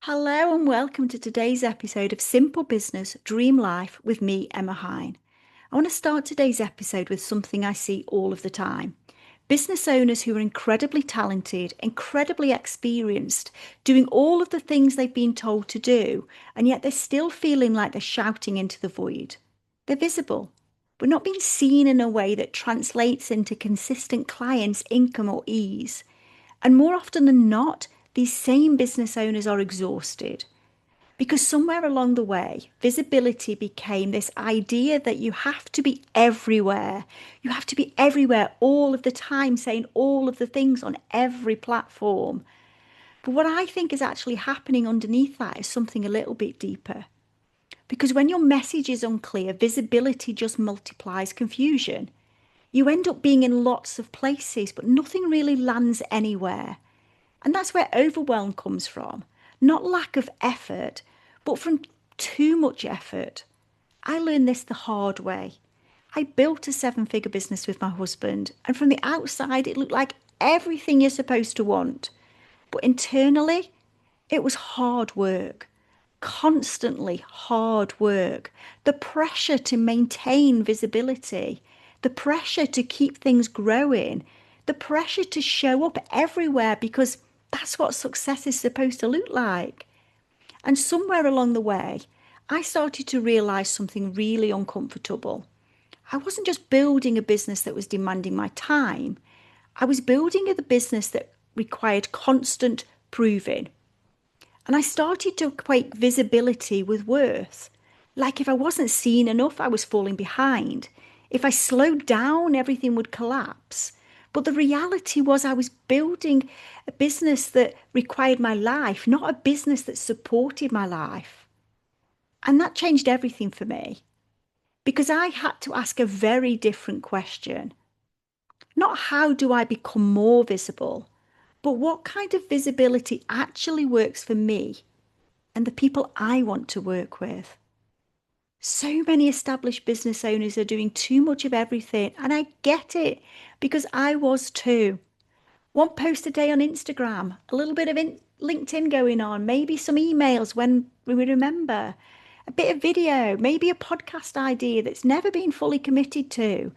Hello and welcome to today's episode of Simple Business Dream Life with me, Emma Hine. I want to start today's episode with something I see all of the time. Business owners who are incredibly talented, incredibly experienced, doing all of the things they've been told to do, and yet they're still feeling like they're shouting into the void. They're visible, but not being seen in a way that translates into consistent clients, income, or ease. And more often than not, these same business owners are exhausted because somewhere along the way, visibility became this idea that you have to be everywhere. You have to be everywhere all of the time, saying all of the things on every platform. But what I think is actually happening underneath that is something a little bit deeper. Because when your message is unclear, visibility just multiplies confusion. You end up being in lots of places, but nothing really lands anywhere. And that's where overwhelm comes from. Not lack of effort, but from too much effort. I learned this the hard way. I built a seven-figure business with my husband, and from the outside, it looked like everything you're supposed to want. But internally, it was hard work, constantly hard work. The pressure to maintain visibility, the pressure to keep things growing, the pressure to show up everywhere because that's what success is supposed to look like. And somewhere along the way, I started to realize something really uncomfortable. I wasn't just building a business that was demanding my time, I was building a business that required constant proving. And I started to equate visibility with worth. Like if I wasn't seen enough, I was falling behind. If I slowed down, everything would collapse. But the reality was, I was building a business that required my life, not a business that supported my life. And that changed everything for me because I had to ask a very different question. Not how do I become more visible, but what kind of visibility actually works for me and the people I want to work with. So many established business owners are doing too much of everything, and I get it because I was too. One post a day on Instagram, a little bit of LinkedIn going on, maybe some emails when we remember, a bit of video, maybe a podcast idea that's never been fully committed to.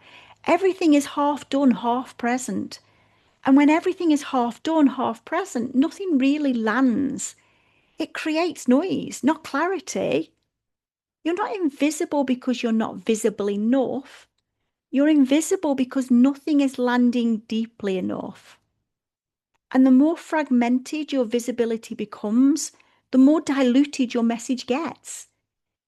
Everything is half done, half present. And when everything is half done, half present, nothing really lands. It creates noise, not clarity. You're not invisible because you're not visible enough. You're invisible because nothing is landing deeply enough. And the more fragmented your visibility becomes, the more diluted your message gets.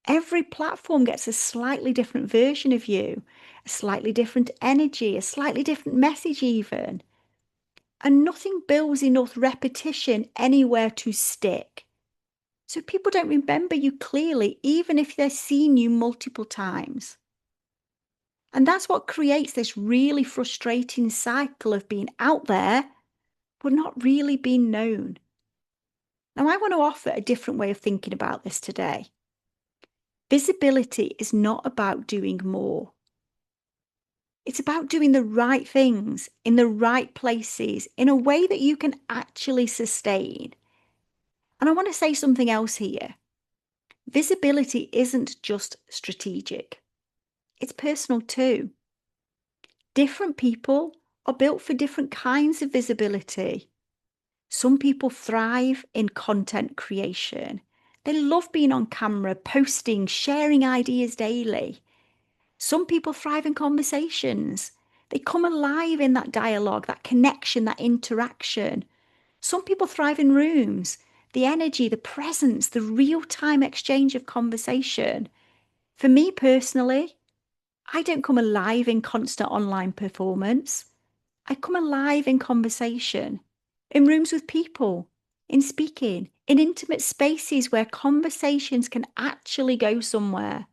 Every platform gets a slightly different version of you, a slightly different energy, a slightly different message even. And nothing builds enough repetition anywhere to stick. So people don't remember you clearly, even if they've seen you multiple times. And that's what creates this really frustrating cycle of being out there, but not really being known. Now, I want to offer a different way of thinking about this today. Visibility is not about doing more. It's about doing the right things in the right places in a way that you can actually sustain. And I want to say something else here. Visibility isn't just strategic. It's personal too. Different people are built for different kinds of visibility. Some people thrive in content creation. They love being on camera, posting, sharing ideas daily. Some people thrive in conversations. They come alive in that dialogue, that connection, that interaction. Some people thrive in rooms, the energy, the presence, the real-time exchange of conversation. For me personally, I don't come alive in constant online performance. I come alive in conversation, in rooms with people, in speaking, in intimate spaces where conversations can actually go somewhere.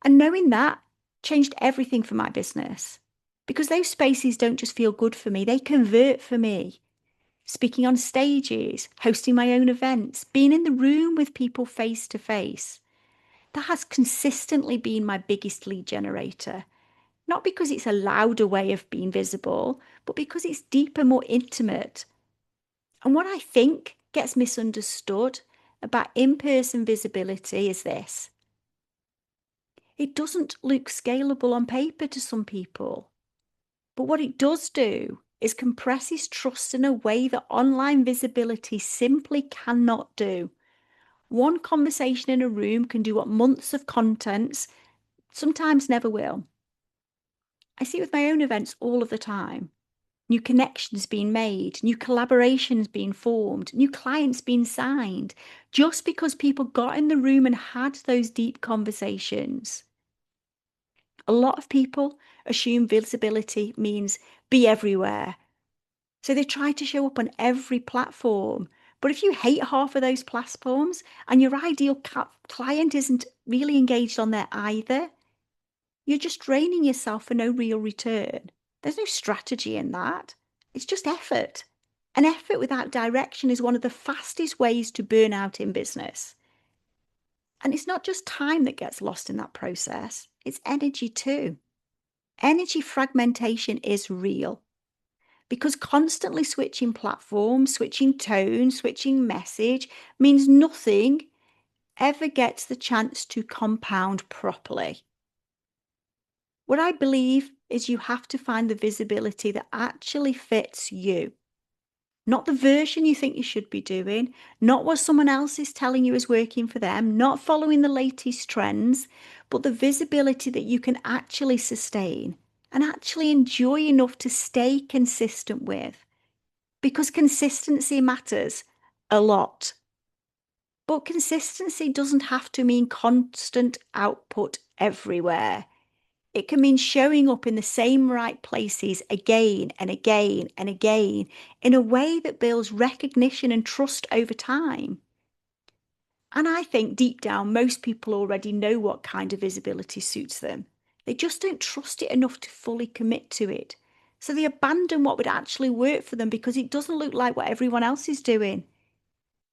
And knowing that changed everything for my business because those spaces don't just feel good for me, they convert for me. Speaking on stages, hosting my own events, being in the room with people face to face. That has consistently been my biggest lead generator. Not because it's a louder way of being visible, but because it's deeper, more intimate. And what I think gets misunderstood, about in-person visibility is this. It doesn't look scalable on paper to some people, but what it does do is compresses trust in a way that online visibility simply cannot do. One conversation in a room can do what months of contents sometimes never will. I see it with my own events all of the time. New connections being made, new collaborations being formed, new clients being signed, just because people got in the room and had those deep conversations. A lot of people assume visibility means be everywhere. So they try to show up on every platform. But if you hate half of those platforms and your ideal client isn't really engaged on there either, you're just draining yourself for no real return. There's no strategy in that. It's just effort. And effort without direction is one of the fastest ways to burn out in business. And it's not just time that gets lost in that process, it's energy too. Energy fragmentation is real because constantly switching platforms, switching tone, switching message means nothing ever gets the chance to compound properly. What I believe is you have to find the visibility that actually fits you. Not the version you think you should be doing, not what someone else is telling you is working for them, not following the latest trends, but the visibility that you can actually sustain and actually enjoy enough to stay consistent with. Because consistency matters a lot. But consistency doesn't have to mean constant output everywhere. It can mean showing up in the same right places again and again and again in a way that builds recognition and trust over time. And I think deep down, most people already know what kind of visibility suits them. They just don't trust it enough to fully commit to it. So they abandon what would actually work for them because it doesn't look like what everyone else is doing.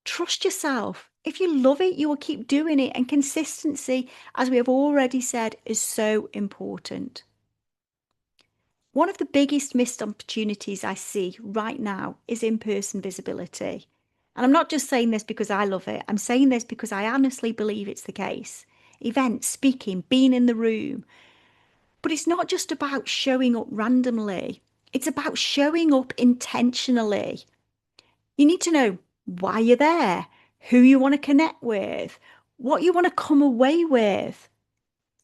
Trust yourself. If you love it, you will keep doing it. And consistency, as we have already said, is so important. One of the biggest missed opportunities I see right now is in-person visibility. And I'm not just saying this because I love it. I'm saying this because I honestly believe it's the case. Events, speaking, being in the room. But it's not just about showing up randomly. It's about showing up intentionally. You need to know why you're there, who you want to connect with, what you want to come away with,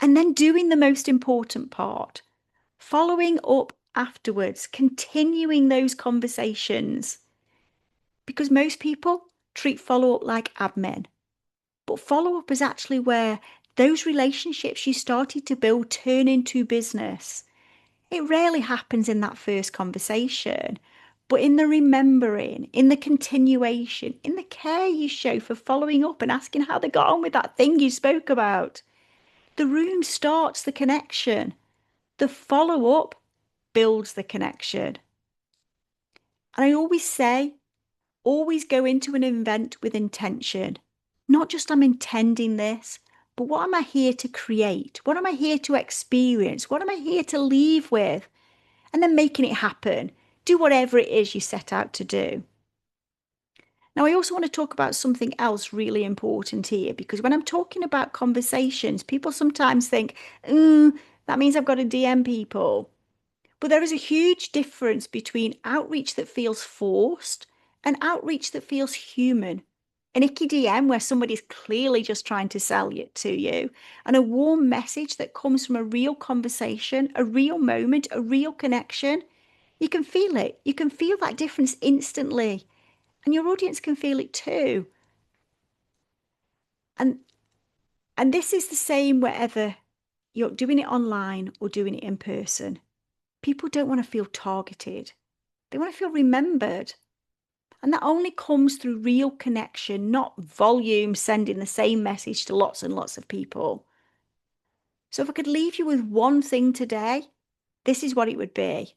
and then doing the most important part, following up afterwards, continuing those conversations. Because most people treat follow-up like admin, but follow-up is actually where those relationships you started to build turn into business. It rarely happens in that first conversation, but in the remembering, in the continuation, in the care you show for following up and asking how they got on with that thing you spoke about. The room starts the connection. The follow-up builds the connection. And I always say, always go into an event with intention. Not just I'm intending this, but what am I here to create? What am I here to experience? What am I here to leave with? And then making it happen. Do whatever it is you set out to do. Now, I also want to talk about something else really important here, because when I'm talking about conversations, people sometimes think, that means I've got to DM people. But there is a huge difference between outreach that feels forced and outreach that feels human. An icky DM where somebody's clearly just trying to sell it to you, and a warm message that comes from a real conversation, a real moment, a real connection. You can feel it. You can feel that difference instantly. And your audience can feel it too. And this is the same whether you're doing it online or doing it in person. People don't want to feel targeted. They want to feel remembered. And that only comes through real connection, not volume sending the same message to lots and lots of people. So if I could leave you with one thing today, this is what it would be.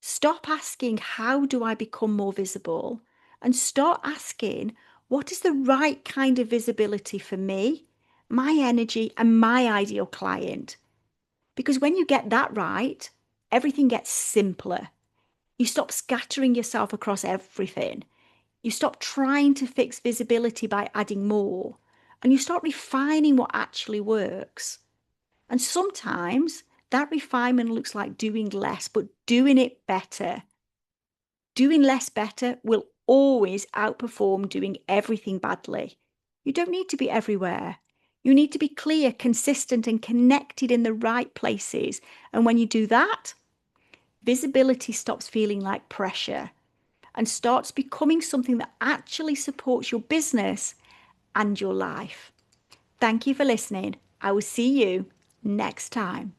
Stop asking, how do I become more visible? And start asking, what is the right kind of visibility for me, my energy, and my ideal client? Because when you get that right, everything gets simpler. You stop scattering yourself across everything. You stop trying to fix visibility by adding more, and you start refining what actually works. And sometimes that refinement looks like doing less, but doing it better. Doing less better will always outperform doing everything badly. You don't need to be everywhere. You need to be clear, consistent, and connected in the right places. And when you do that, visibility stops feeling like pressure and starts becoming something that actually supports your business and your life. Thank you for listening. I will see you next time.